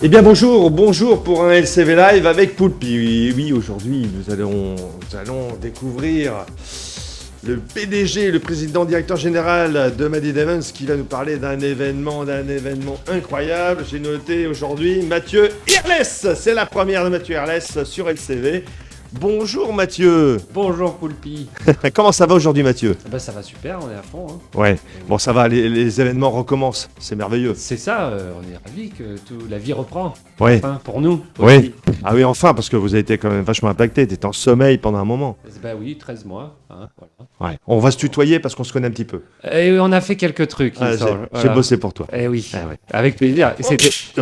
Eh bien bonjour pour un LCV Live avec Poulpi. Oui, aujourd'hui nous allons découvrir le PDG, le président directeur général de Made in Events qui va nous parler d'un événement incroyable. J'ai noté aujourd'hui Mathieu Irles. C'est la première de Mathieu Irles sur LCV. Bonjour Mathieu. Bonjour Poulpi. Comment ça va aujourd'hui Mathieu ? Ça va super, on est à fond. Ouais, bon ça va, les événements recommencent, c'est merveilleux. C'est ça, on est ravis que la vie reprend. Ouais. Enfin, pour nous. Oui. Aussi. Ah oui, enfin, parce que vous avez été quand même vachement impacté, t'étais en sommeil pendant un moment. Oui, 13 mois. Voilà. Ouais. On va se tutoyer parce qu'on se connaît un petit peu. Et on a fait quelques trucs, il me semble. J'ai bossé pour toi. Eh oui, Ah ouais. avec plaisir. Et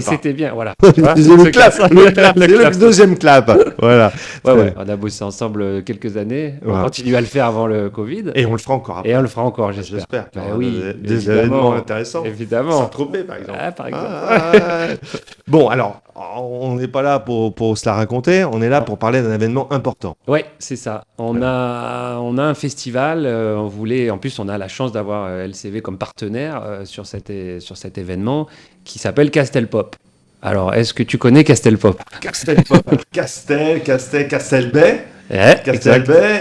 c'était bien, voilà. C'est le clap, c'est le deuxième clap. Voilà. Ouais, on a bossé ensemble quelques années. On continue à le faire avant le Covid. Et on le fera encore après. Et on le fera encore, j'espère. Oui, des événements intéressants. Évidemment. Saint-Tropez, par exemple. Par exemple. Bon, alors, on n'est pas là pour se la raconter, on est là pour parler d'un événement important. Ouais, c'est ça. On a un festival. En plus, on a la chance d'avoir LCV comme partenaire sur cet événement qui s'appelle Castelpop. Alors, est-ce que tu connais Castelpop ? Castelpop. Castelbay.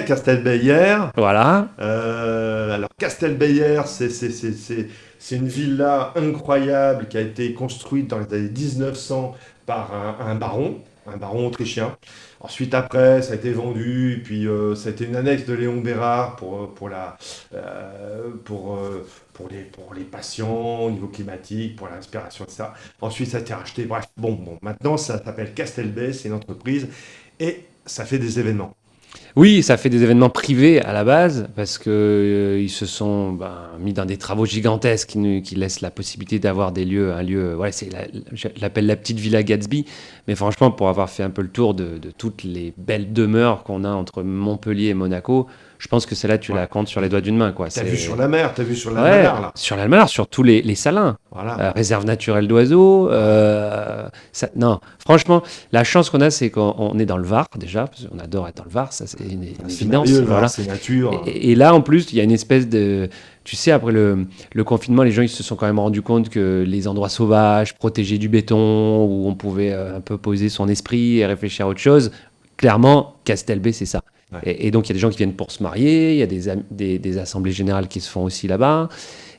Castelbayer. Voilà. Alors Castelbayer, c'est une villa incroyable qui a été construite dans les années 1900 par un baron autrichien. Ensuite, après, ça a été vendu, et puis ça a été une annexe de Léon Bérard pour les patients au niveau climatique, pour la respiration, etc. Ensuite, ça a été racheté. Bref, bon, maintenant, ça s'appelle Castelbay, c'est une entreprise, et ça fait des événements. Oui, ça fait des événements privés à la base, parce que ils se sont mis dans des travaux gigantesques qui laissent la possibilité d'avoir un lieu. Je l'appelle la petite Villa Gatsby, mais franchement, pour avoir fait un peu le tour de toutes les belles demeures qu'on a entre Montpellier et Monaco, je pense que celle-là, tu la comptes sur les doigts d'une main, quoi. T'as vu sur la mer, là. Sur l'Almanar, sur tous les salins. Voilà. Réserve naturelle d'oiseaux. Non, franchement, la chance qu'on a, c'est qu'on est dans le Var, déjà, parce qu'on adore être dans le Var, ça c'est une évidence. Voilà. C'est nature. Et là, en plus, il y a une espèce de... Tu sais, après le confinement, les gens ils se sont quand même rendus compte que les endroits sauvages, protégés du béton, où on pouvait un peu poser son esprit et réfléchir à autre chose, clairement, Castelbay, c'est ça. Ouais. Et donc, il y a des gens qui viennent pour se marier, il y a des assemblées générales qui se font aussi là-bas.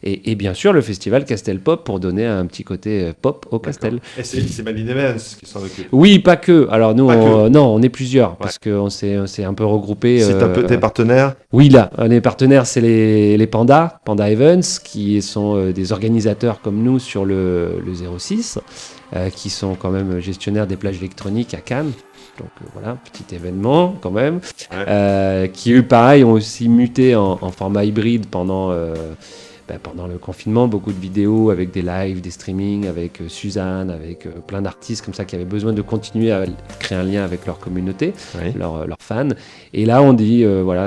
Et bien sûr, le festival Castelpop pour donner un petit côté pop au Castel. Et c'est Made in Events qui s'en occupe. Oui, pas que. Alors nous, on est plusieurs, parce qu'on s'est un peu regroupés. C'est un peu tes partenaires ? Oui, là, les partenaires, c'est les Panda Events, qui sont des organisateurs comme nous sur le 06, qui sont quand même gestionnaires des plages électroniques à Cannes. Donc voilà, petit événement quand même, qui eux pareil ont aussi muté en format hybride pendant le confinement, beaucoup de vidéos avec des lives, des streamings, avec Suzanne, avec plein d'artistes comme ça qui avaient besoin de continuer à créer un lien avec leur communauté, leurs fans. Et là on dit,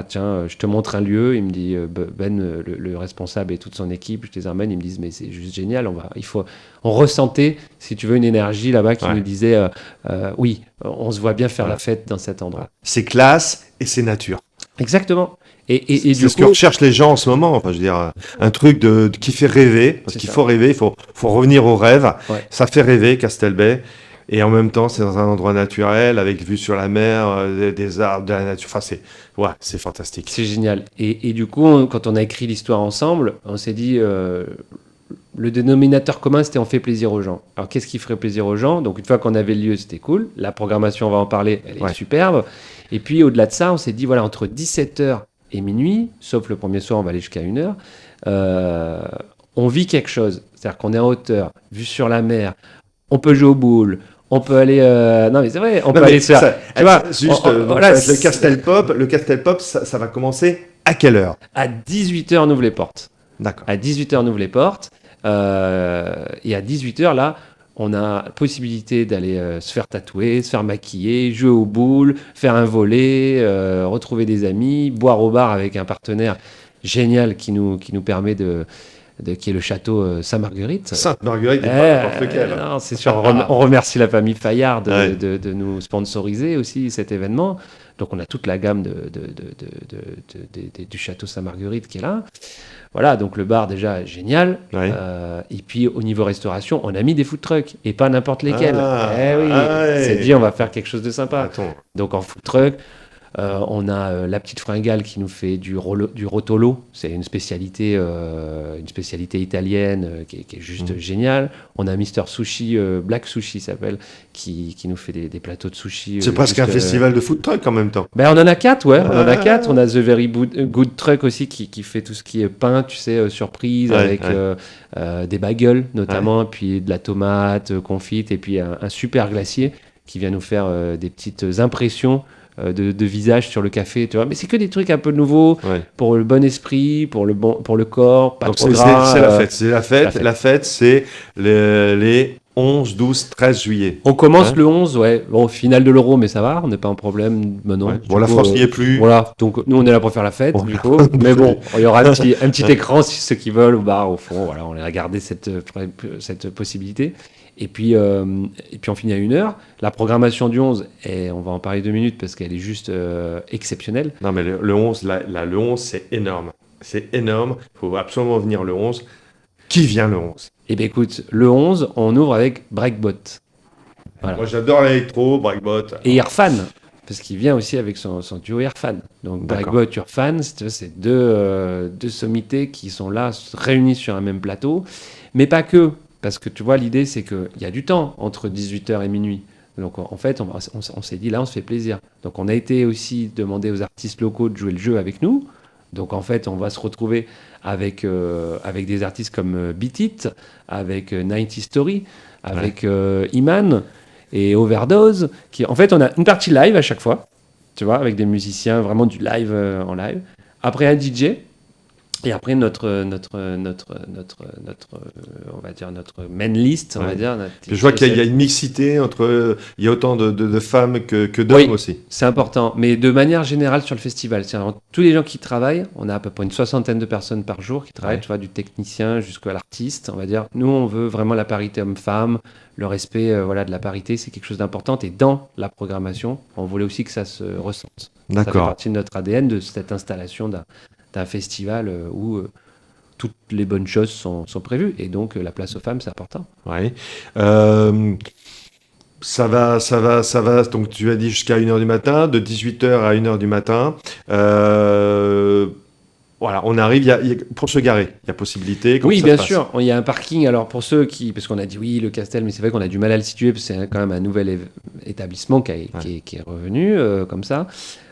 tiens, je te montre un lieu, il me dit, Ben, le responsable et toute son équipe, je les emmène, ils me disent, mais c'est juste génial, on ressentait, si tu veux, une énergie là-bas qui nous disait, oui, on se voit bien faire la fête dans cet endroit. C'est classe et c'est nature. Exactement. Et c'est ce que recherchent les gens en ce moment. Enfin, je veux dire, un truc qui fait rêver, parce qu'il faut rêver, il faut revenir au rêve. Ouais. Ça fait rêver, Castelbay. Et en même temps, c'est dans un endroit naturel, avec vue sur la mer, des arbres, de la nature. Enfin, c'est fantastique. C'est génial. Et du coup, quand on a écrit l'histoire ensemble, on s'est dit, le dénominateur commun, c'était on fait plaisir aux gens. Alors, qu'est-ce qui ferait plaisir aux gens ? Donc, une fois qu'on avait le lieu, c'était cool. La programmation, on va en parler, elle est superbe. Et puis, au-delà de ça, on s'est dit, voilà, entre 17h et minuit, sauf le premier soir, on va aller jusqu'à 1h, on vit quelque chose. C'est-à-dire qu'on est en hauteur, vue sur la mer, on peut jouer au boule, on peut aller... Non, mais c'est vrai, on peut aller se faire... Tu vois, juste, avec le Castelpop, ça va commencer à quelle heure ? À 18h, on ouvre les portes. D'accord. À 18h, on ouvre les portes. Et à 18h, là, on a la possibilité d'aller se faire tatouer, se faire maquiller, jouer aux boules, faire un volley, retrouver des amis, boire au bar avec un partenaire génial qui nous permet qui est le château Sainte-Marguerite. Sainte-Marguerite, pas n'importe lequel. Non, c'est sûr, on remercie la famille Fayard de nous sponsoriser aussi cet événement. Donc on a toute la gamme du Château Sainte-Marguerite qui est là. Voilà, donc le bar déjà génial. Ouais. Et puis au niveau restauration, on a mis des food trucks et pas n'importe lesquels. Ah, Oui, ouais. c'est dit, on va faire quelque chose de sympa. Attends. Donc en food truck, on a la petite fringale qui nous fait du rotolo. C'est une spécialité italienne qui est juste géniale. On a Mister Sushi, Black Sushi s'appelle, qui nous fait des plateaux de sushi. C'est presque un festival de food truck en même temps. Ben, on en a 4, ouais. On en a 4. On a The Very Good Truck aussi qui fait tout ce qui est pain, tu sais, surprise, avec des bagels notamment, puis de la tomate confite, et puis un super glacier qui vient nous faire des petites impressions de visage sur le café, tu vois. Mais c'est que des trucs un peu nouveaux pour le bon esprit, pour le corps, pas Donc trop gras. c'est la fête. C'est la fête. La fête, c'est les 11, 12, 13 juillet. On commence le 11, ouais. Bon, finale de l'Euro, mais ça va, on n'est pas en problème maintenant. Ouais. Bon, la France n'y est plus. Voilà, donc nous on est là pour faire la fête, du coup. Mais bon, il y aura un petit écran si ceux qui veulent au bar, au fond. Voilà, on a gardé cette possibilité. Et puis on finit à 1h. La programmation du 11, et on va en parler 2 minutes parce qu'elle est juste exceptionnelle. Non, mais le 11, le 11, c'est énorme. C'est énorme. Il faut absolument venir le 11. Qui vient le 11 ? Eh bien écoute, le 11, on ouvre avec Breakbot. Voilà. Moi, j'adore l'électro, Breakbot. Et Irfan, parce qu'il vient aussi avec son duo Irfan. Donc Breakbot, Irfan, c'est deux sommités qui sont là, réunis sur un même plateau. Mais pas que, parce que tu vois, l'idée, c'est qu'il y a du temps entre 18h et minuit. Donc en fait, on s'est dit, là, on se fait plaisir. Donc on a été aussi demandé aux artistes locaux de jouer le jeu avec nous. Donc en fait, on va se retrouver avec des artistes comme Beat It, avec 90 Story, avec Iman et Overdose. En fait, on a une partie live à chaque fois, tu vois, avec des musiciens, vraiment du live en live. Après un DJ. Et après notre on va dire notre main list, on va dire. Je vois qu'il y a une mixité entre, il y a autant de femmes que d'hommes aussi. C'est important, mais de manière générale sur le festival, c'est-à-dire tous les gens qui travaillent, on a à peu près une 60aine de personnes par jour qui travaillent, tu vois, du technicien jusqu'à l'artiste, on va dire. Nous, on veut vraiment la parité homme-femme, le respect, de la parité, c'est quelque chose d'important. Et dans la programmation, on voulait aussi que ça se ressente. D'accord. Ça fait partie de notre ADN, de cette installation d'un festival où toutes les bonnes choses sont prévues, et donc la place aux femmes, c'est important. Oui. Ça va. Donc tu as dit jusqu'à 1h du matin, de 18h à 1h du matin. Voilà, on arrive, pour se garer, il y a possibilité. Oui, bien sûr, il y a un parking. Alors pour ceux parce qu'on a dit oui, le Castel, mais c'est vrai qu'on a du mal à le situer, parce que c'est quand même un nouvel établissement qui est revenu comme ça.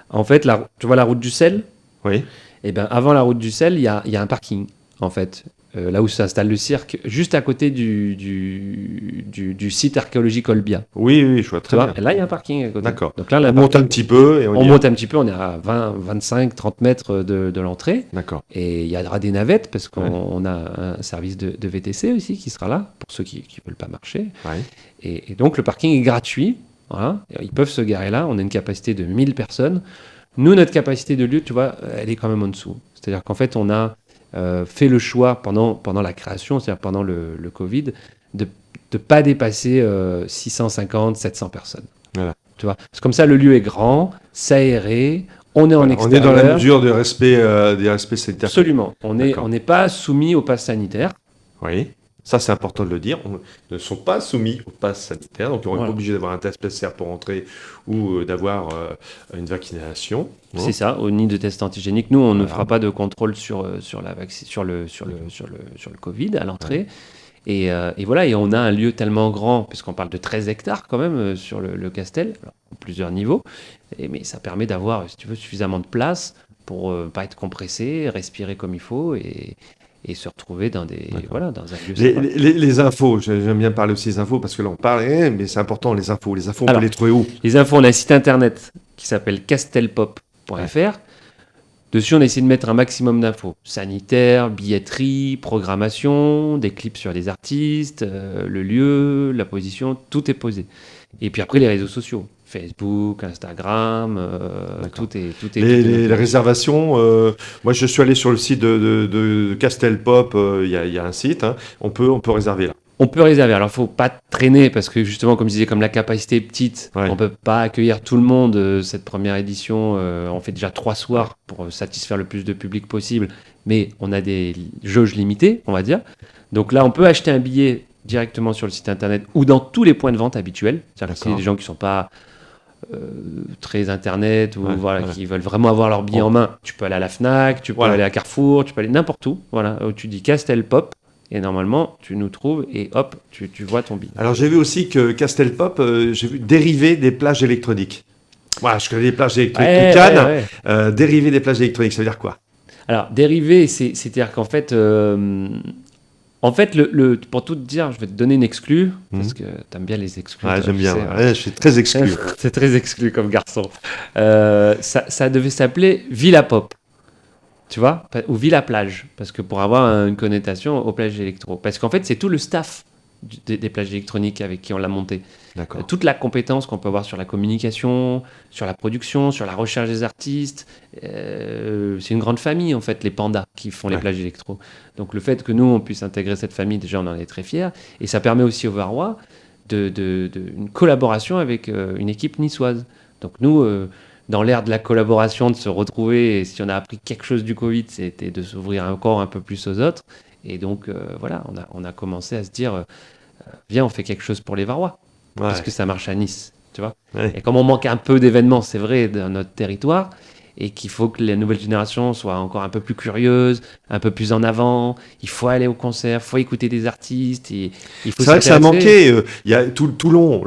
En fait, tu vois la route du sel ? Oui. Et bien, avant la route du sel, il y a un parking, en fait, là où s'installe le cirque, juste à côté du site archéologique Olbia. Oui, je vois très bien. Et là, il y a un parking à côté. D'accord. Donc là, on monte un petit peu. Et on monte un petit peu, on est à 20, 25, 30 mètres de l'entrée. D'accord. Et il y aura des navettes, parce qu'on a un service de VTC aussi qui sera là, pour ceux qui ne veulent pas marcher. Ouais. Et donc, le parking est gratuit. Voilà. Ils peuvent se garer là. On a une capacité de 1000 personnes. Nous, notre capacité de lieu, tu vois, elle est quand même en dessous. C'est-à-dire qu'en fait, on a fait le choix pendant la création, c'est-à-dire pendant le Covid, de ne pas dépasser 650, 700 personnes. Voilà. Tu vois, c'est comme ça, le lieu est grand, c'est aéré, on est en extérieur. On est dans la mesure des respects sanitaires. Absolument. On n'est pas soumis au pass sanitaire. Oui. Ça, c'est important de le dire. On ne sont pas soumis au pass sanitaire, donc on n'est pas obligé d'avoir un test PCR pour entrer ou d'avoir une vaccination. C'est ça, au nid de test antigénique. Nous, on ne fera pas de contrôle sur le Covid à l'entrée. Et voilà, et on a un lieu tellement grand, puisqu'on parle de 13 hectares quand même sur le Castel, alors, à plusieurs niveaux, mais ça permet d'avoir, si tu veux, suffisamment de place pour pas être compressé, respirer comme il faut et se retrouver dans un lieu sympa. Les infos, j'aime bien parler aussi des infos, parce que là on parle, mais c'est important, les infos, on peut les trouver où ? Les infos, on a un site internet qui s'appelle castelpop.fr. Dessus, on a essayé de mettre un maximum d'infos. Sanitaire, billetterie, programmation, des clips sur les artistes, le lieu, la position, tout est posé. Et puis après, les réseaux sociaux. Facebook, Instagram, tout est les réservations, moi je suis allé sur le site de Castelpop, il y a un site, on peut réserver là. On peut réserver. Alors, il ne faut pas traîner parce que justement, comme je disais, comme la capacité est petite, on ne peut pas accueillir tout le monde. Cette première édition, on fait déjà 3 soirs pour satisfaire le plus de public possible. Mais on a des jauges limitées, on va dire. Donc là, on peut acheter un billet directement sur le site internet ou dans tous les points de vente habituels. C'est-à-dire que s'il y a des gens qui ne sont pas très internet ou qui veulent vraiment avoir leur billet en main, tu peux aller à la Fnac, tu peux aller à Carrefour, tu peux aller n'importe où. Voilà, où tu dis Castelpop. Et normalement, tu nous trouves et hop, tu vois ton billet. Alors, j'ai vu aussi que Castelpop, j'ai vu dérivé des plages électroniques. Voilà, je connais les plages électroniques Cannes. Dérivé des plages électroniques, ça veut dire quoi? Alors, dérivé, c'est-à-dire qu'en fait, pour tout te dire, je vais te donner une exclue, parce que tu aimes bien les exclus. Ouais, j'aime bien. Je suis très exclu. C'est très exclu comme garçon. Ça devait s'appeler Villa Pop. Tu vois, ou Villa Plage, parce que pour avoir une connotation aux plages électro. Parce qu'en fait, c'est tout le staff des plages électroniques avec qui on l'a monté. D'accord. Toute la compétence qu'on peut avoir sur la communication, sur la production, sur la recherche des artistes. C'est une grande famille, en fait, les pandas qui font les plages électro. Donc le fait que nous, on puisse intégrer cette famille, déjà, on en est très fiers. Et ça permet aussi au Varois une collaboration avec une équipe niçoise. Donc nous... dans l'ère de la collaboration, de se retrouver, et si on a appris quelque chose du Covid, c'était de s'ouvrir encore un peu plus aux autres. Et donc, on a commencé à se dire, viens, on fait quelque chose pour les Varois, parce que ça marche à Nice, tu vois. Et comme on manque un peu d'événements, c'est vrai, dans notre territoire, et qu'il faut que les nouvelles générations soient encore un peu plus curieuses, un peu plus en avant. Il faut aller au concert, il faut écouter des artistes. Il faut c'est vrai que ça a manqué. Il y a Toulon,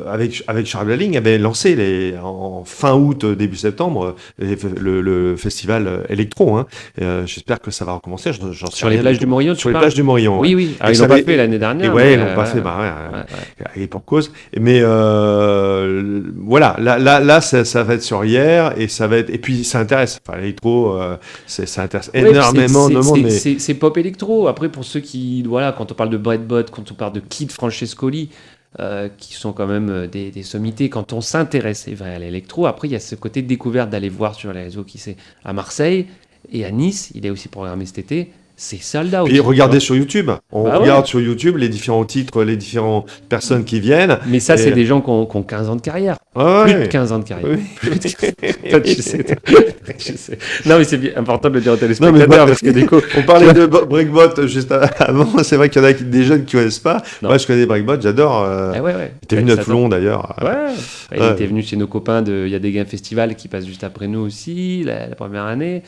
avec Charles Laling, avait lancé en fin août, début septembre, le festival électro. J'espère que ça va recommencer. Sur les plages du Morillon, sur les plages du Morillon. Oui. Alors, ils l'ont pas fait l'année dernière. Ils l'ont pas fait. Et pour cause. Mais voilà, là, ça va être sur hier et ça va être. Et puis ça intéresse. Enfin, l'électro, ça intéresse énormément de monde. C'est pop électro. Après, pour ceux qui, voilà, quand on parle de Breadbot, quand on parle de Kid Francescoli, qui sont quand même des sommités, quand on s'intéresse à l'électro, après il y a ce côté de découverte d'aller voir sur les réseaux qui c'est à Marseille et à Nice. Il est aussi programmé cet été. C'est sold out. Puis regardez sur YouTube. On regarde sur YouTube les différents titres, les différentes personnes qui viennent. Mais ça, c'est des gens qui ont 15 ans de carrière. Plus de 15 ans de carrière. Oui. Toi, tu sais. Non, mais c'est bien important de le dire aux téléspectateurs parce que du coup... On parlait de Breakbot juste avant. C'est vrai qu'il y en a des jeunes qui ne connaissent pas. Moi, je connais Breakbot, j'adore. Il était venu à Toulon, d'ailleurs. Il était venu chez nos copains Il y a des Gains Festival qui passent juste après nous aussi, la première année.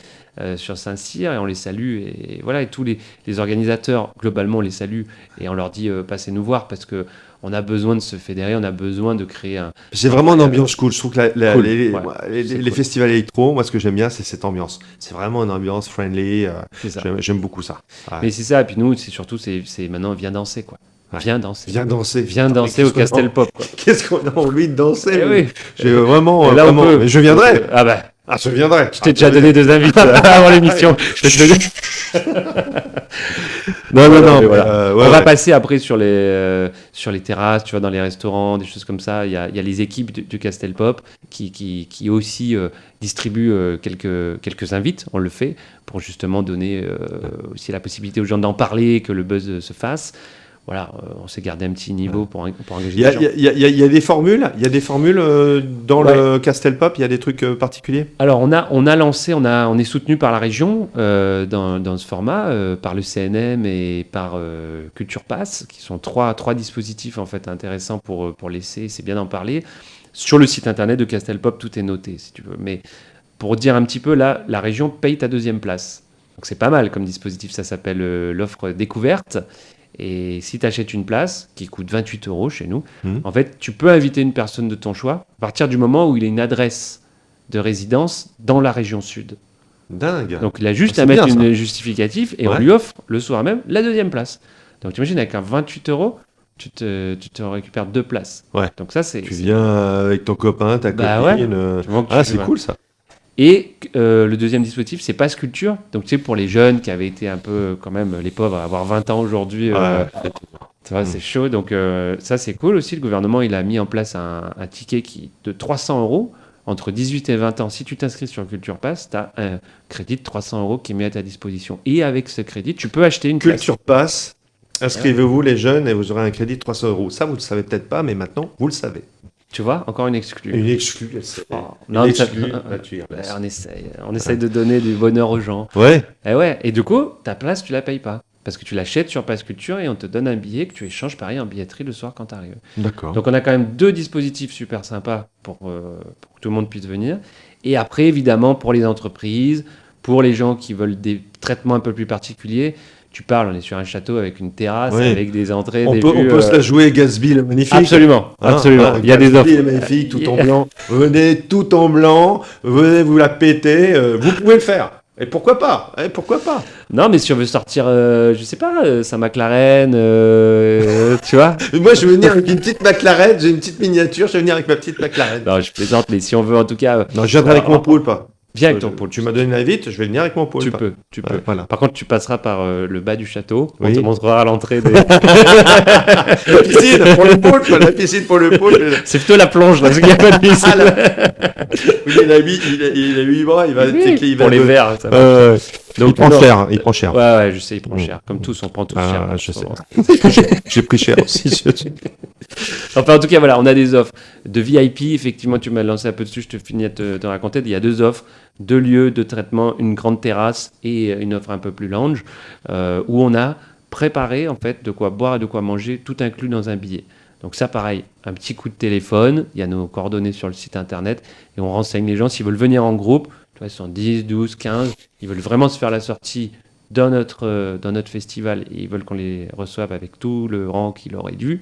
Sur Saint-Cyr, et on les salue, et voilà, et tous les organisateurs, globalement, on les salue, et on leur dit passez nous voir, parce que on a besoin de se fédérer, on a besoin de créer un... C'est vraiment une ambiance cool. Je trouve que les festivals électro, moi, ce que j'aime bien, c'est cette ambiance. C'est vraiment une ambiance friendly. J'aime beaucoup ça. Ouais. Mais c'est ça, et puis nous, c'est surtout, c'est maintenant, viens danser, quoi. Viens danser. Viens danser au Castelpop, quoi. Qu'est-ce qu'on a envie de danser? Oui. J'ai vraiment... Mais je viendrai. Je viendrai. Je t'ai déjà donné 2 invites avant l'émission. Non. Voilà. On va passer après sur les terrasses, tu vois, dans les restaurants, des choses comme ça. Il y a les équipes du Castelpop qui aussi distribuent quelques invites. On le fait pour justement donner aussi la possibilité aux gens d'en parler, que le buzz se fasse. Voilà, on s'est gardé un petit niveau pour engager des gens. Il y a des formules, dans le Castelpop, il y a des trucs particuliers. Alors on a lancé, on est soutenu par la région dans ce format, par le CNM et par Culture Pass, qui sont trois dispositifs en fait intéressants pour laisser, c'est bien d'en parler. Sur le site internet de Castelpop, tout est noté si tu veux. Mais pour dire un petit peu, là, la région paye ta 2e place. Donc c'est pas mal comme dispositif, ça s'appelle l'offre découverte. Et si tu achètes une place qui coûte 28 € chez nous, en fait, tu peux inviter une personne de ton choix à partir du moment où il a une adresse de résidence dans la région sud. Dingue. Donc, il a juste à mettre une justificatif et on lui offre le soir même la 2e place. Donc, tu imagines, avec un 28 €, tu te récupères 2 places. Ouais. Donc, ça, c'est... Tu viens avec ton copain, ta copine. C'est cool ça. Et le 2e dispositif, c'est Pass Culture. Donc, tu sais, pour les jeunes qui avaient été un peu, quand même, les pauvres, à avoir 20 ans aujourd'hui, tu vois, c'est chaud. Donc, ça, c'est cool aussi. Le gouvernement, il a mis en place un ticket de 300 € entre 18 et 20 ans. Si tu t'inscris sur Culture Pass, tu as un crédit de 300 € qui est mis à ta disposition. Et avec ce crédit, tu peux acheter une place. Culture Pass. Inscrivez-vous les jeunes et vous aurez un crédit de 300 euros. Ça, vous le savez peut-être pas, mais maintenant, vous le savez. Tu vois, encore une exclue. Une exclue, Oh, une non, mais ça- exclue, là, tu y Ouais, restes. on essaye de donner du bonheur aux gens. Ouais, Et du coup, ta place, tu la payes pas. Parce que tu l'achètes sur Pass Culture et on te donne un billet que tu échanges pareil en billetterie le soir quand tu arrives. d'accord. Donc on a quand même 2 dispositifs super sympas pour que tout le monde puisse venir. Et après, évidemment, pour les entreprises, pour les gens qui veulent des traitements un peu plus particuliers, tu parles, on est sur un château avec une terrasse, Oui. avec des entrées, On des peut, vues, on peut se la jouer, Gatsby le magnifique. Absolument, Hein, absolument. hein, Il y a des Gatsby offres. le magnifique, tout en blanc. Venez tout en blanc, venez vous la péter, vous pouvez le faire. Et pourquoi pas? Pourquoi pas? Non, mais si on veut sortir, je sais pas, Saint-Maclaren, tu vois. Moi, je vais venir avec une petite McLaren, j'ai une petite miniature, je vais venir avec ma petite McLaren. Non, je plaisante, mais si on veut en tout cas, Non, je viendrai avec mon poule, pas. viens avec ton pôle. Tu m'as donné l'invite, je vais venir avec mon poule. Tu pas. peux, tu peux. Ouais, voilà. Par contre, tu passeras par le bas du château. On Oui. te montrera à l'entrée des. La piscine pour le poule, pas la piscine pour le poule. C'est plutôt la plonge, là, parce qu'il n'y a pas de piscine. Oui, il a 8 bras, il va Oui, il va pour les de- verres, ça va. il prend non. cher, il prend cher. Ouais, je sais, il prend Mm. cher. Comme tous, on prend tous Ah, cher. là, je en ce sais. moment. J'ai pris cher aussi. Enfin, en tout cas, voilà, on a des offres de VIP. Effectivement, tu m'as lancé un peu dessus, je te finis à te raconter. Il y a 2 offres, 2 lieux de traitement, une grande terrasse et une offre un peu plus lounge, où on a préparé en fait de quoi boire et de quoi manger, tout inclus dans un billet. Donc ça, pareil, un petit coup de téléphone, il y a nos coordonnées sur le site internet et on renseigne les gens s'ils veulent venir en groupe. Tu vois, ils sont 10, 12, 15, ils veulent vraiment se faire la sortie dans notre festival et ils veulent qu'on les reçoive avec tout le rang qu'il aurait dû.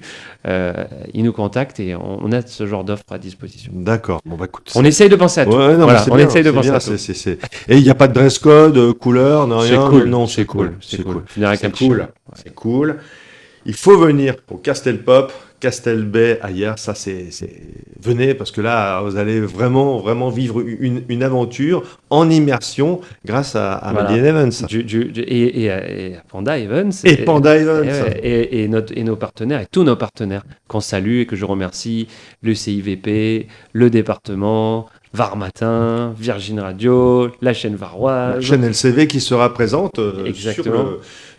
Ils nous contactent et on a ce genre d'offre à disposition. D'accord. Bon, bah écoute. On essaye de penser à tout. Ouais, non, Voilà, mais c'est on bien, essaye de c'est penser bien, à tout. Et il n'y a pas de dress code, couleur, non, C'est rien. cool, Non, c'est cool. Finir avec C'est un petit cool. chat. C'est cool. Il faut venir au Castel Pop, Castel Bay, ailleurs. Ça, venez parce que là, vous allez vraiment, vraiment vivre une aventure en immersion grâce à Voilà. Made in Evans. Et à Panda Evans. Et Panda Evans. Et nos partenaires, et tous nos partenaires qu'on salue et que je remercie, le CIVP, le département, Var Matin, Virgin Radio, la chaîne varoise, La chaîne LCV qui sera présente Exactement.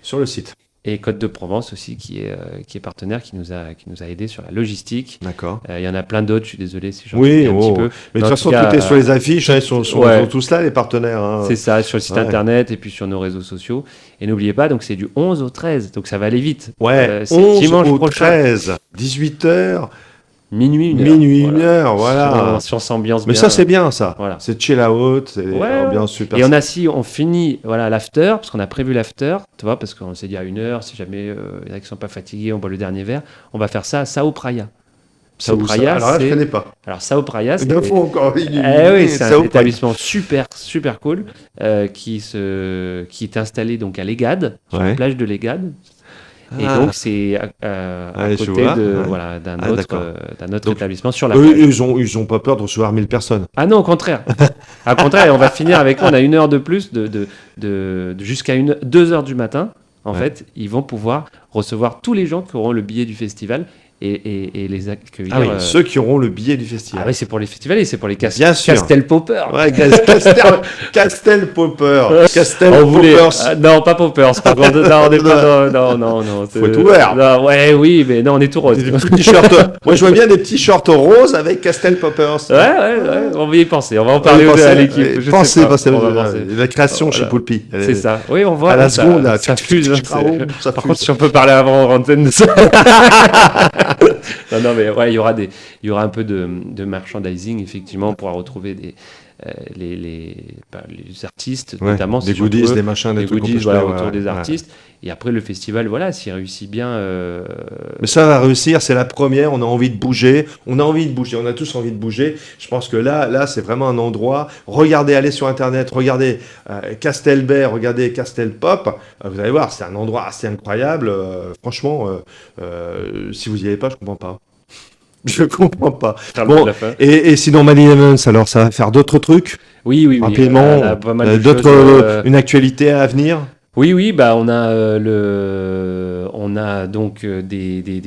sur le site. et Côte de Provence aussi qui est partenaire, qui nous a aidé sur la logistique. D'accord. Il y en a plein d'autres, je suis désolé si j'en Oui, oublie un petit peu. mais de En toute façon, tout cas, tout est sur les affiches, hein, ils sont ouais. tous là, les partenaires. Hein. C'est ça, sur le site Ouais. internet et puis sur nos réseaux sociaux. Et n'oubliez pas, donc c'est du 11 au 13, donc ça va aller vite. Ouais, C'est 11 dimanche au prochain. 13, 18h, Minuit, 1 heure. minuit, Voilà. 1h, voilà. Si on s'ambiance Mais bien. ça, c'est bien, ça. Voilà. C'est chill out, c'est Ouais, ambiance super. Et on finit l'after, parce qu'on a prévu l'after, tu vois, parce qu'on s'est dit à 1 heure, si jamais il y en a qui sont pas fatigués, on boit le dernier verre, on va faire ça à Sao Praia. C'est où, ça? Praia, Alors là, je c'est- connais pas. Alors Sao Praia, c'est Il faut encore. oui, c'est un Sao Praia. établissement super, super cool qui est installé donc à Légade, sur Ouais. la plage de Légade. Et Ah. donc c'est à Ouais, je côté vois, de, ouais. voilà, d'un Ah, autre, d'accord. Donc, établissement sur la Eux, plage. ils ont pas peur de recevoir 1000 personnes. Ah non, au contraire. Au contraire, on va finir avec eux. On a 1 heure de plus jusqu'à 2 heures du matin. En Ouais. fait, ils vont pouvoir recevoir tous les gens qui auront le billet du festival et les accueillir. Ah oui, ceux qui auront le billet du festival. Ah oui, c'est pour les festivals et c'est pour les Bien sûr. Castel Popper. Ouais, Castel Popper. Castel On voulait... Poppers. Ah, non, pas Poppers. Par contre, non, on n'est pas. Non. Faut être ouvert. Non, ouais, oui, mais non, on est tout rose. Des petits t-shirts. Moi, je vois bien des petits shorts roses avec Castel Poppers. Ouais, on va y penser. On va en parler à l'équipe. Je sais Pensez, pas. On va penser. la création chez Voilà. Poulpi. C'est ça. Oui, on voit. À la ça- seconde, là. ça fuse. hein, Ça Par fuse. contre, si on peut parler avant en antenne de ça. non, mais ouais, il y aura un peu de merchandising, effectivement, on pourra retrouver les artistes, Ouais, notamment des si on goodies, peut, des machins, des des trucs qu'on goodies peut voilà, acheter, autour ouais, des ouais. artistes. Et après, le festival, voilà, s'il réussit bien. Mais ça va réussir, c'est la première, on a envie de bouger, on a tous envie de bouger. Je pense que là c'est vraiment un endroit, regardez, allez sur internet, regardez Castel Bay, regardez Castel Pop, vous allez voir, c'est un endroit assez incroyable, franchement, si vous y allez pas, je comprends pas. Je comprends pas. Bon, la fin. et sinon Made in Evans, alors ça va faire d'autres trucs, Oui. rapidement, on a pas mal de d'autres, choses, une actualité à venir. Oui, bah on a donc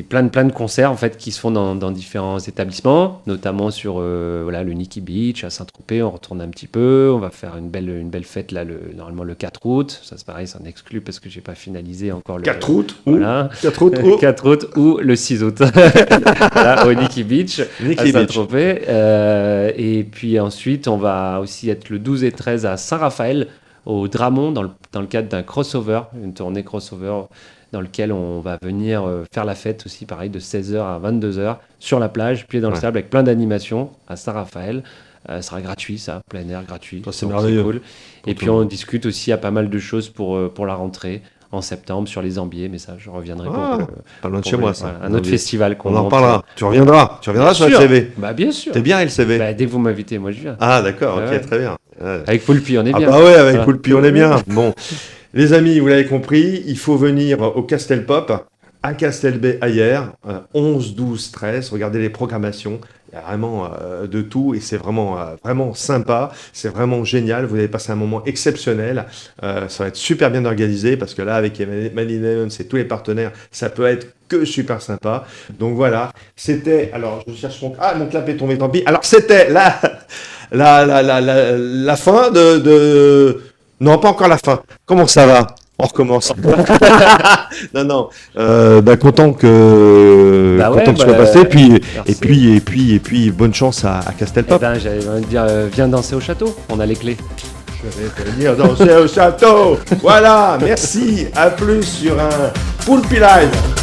plein de concerts en fait qui se font dans différents établissements, notamment sur voilà, le Nikki Beach à Saint-Tropez. On retourne un petit peu, on va faire une belle fête là, normalement le 4 août. Ça c'est pareil, c'est un exclu parce que j'ai pas finalisé encore le 4 août voilà. 4 août ou 4 août ou le 6 août voilà, au Nikki Beach à Saint-Tropez. Et puis ensuite, on va aussi être le 12 et 13 à Saint-Raphaël au Dramont dans le cadre d'un crossover, une tournée crossover dans lequel on va venir faire la fête aussi, pareil, de 16h à 22h sur la plage, pieds dans le sable, avec plein d'animations à Saint-Raphaël. Ça sera gratuit, ça, plein air gratuit. C'est merveilleux. Cool. Et puis on discute aussi à pas mal de choses pour la rentrée en septembre sur les Ambiers, mais ça, je reviendrai pas loin de chez moi, ça. Voilà, un autre festival qu'on on en parlera. Tu reviendras sur sûr. LCV. Bah bien sûr. T'es bien LCV. Bah, dès que vous m'invitez, moi je viens. Ah d'accord, ok, Ouais. très bien. Ouais. Avec Poulpi, on est bien. Ah bah ouais, avec Voilà. Poulpi, on est bien. Bon, les amis, vous l'avez compris, il faut venir au Castel Pop, à Castelbé-Ayer, 11, 12, 13. Regardez les programmations. Il y a vraiment de tout et c'est vraiment sympa. C'est vraiment génial. Vous allez passer un moment exceptionnel. Ça va être super bien organisé parce que là, avec Madeleine Evans et tous les partenaires, ça peut être que super sympa. Donc voilà, c'était... Alors, je cherche mon... Ah, mon clap est tombé, tant pis. Alors, c'était la fin de... Non, pas encore la fin. Comment ça va? On recommence. Non. Content que tu sois passé. Et puis, bonne chance à Castelpop. J'allais envie de dire, viens danser au château. On a les clés. Je vais venir danser au château. Voilà, merci. À plus sur un Poulpi Live.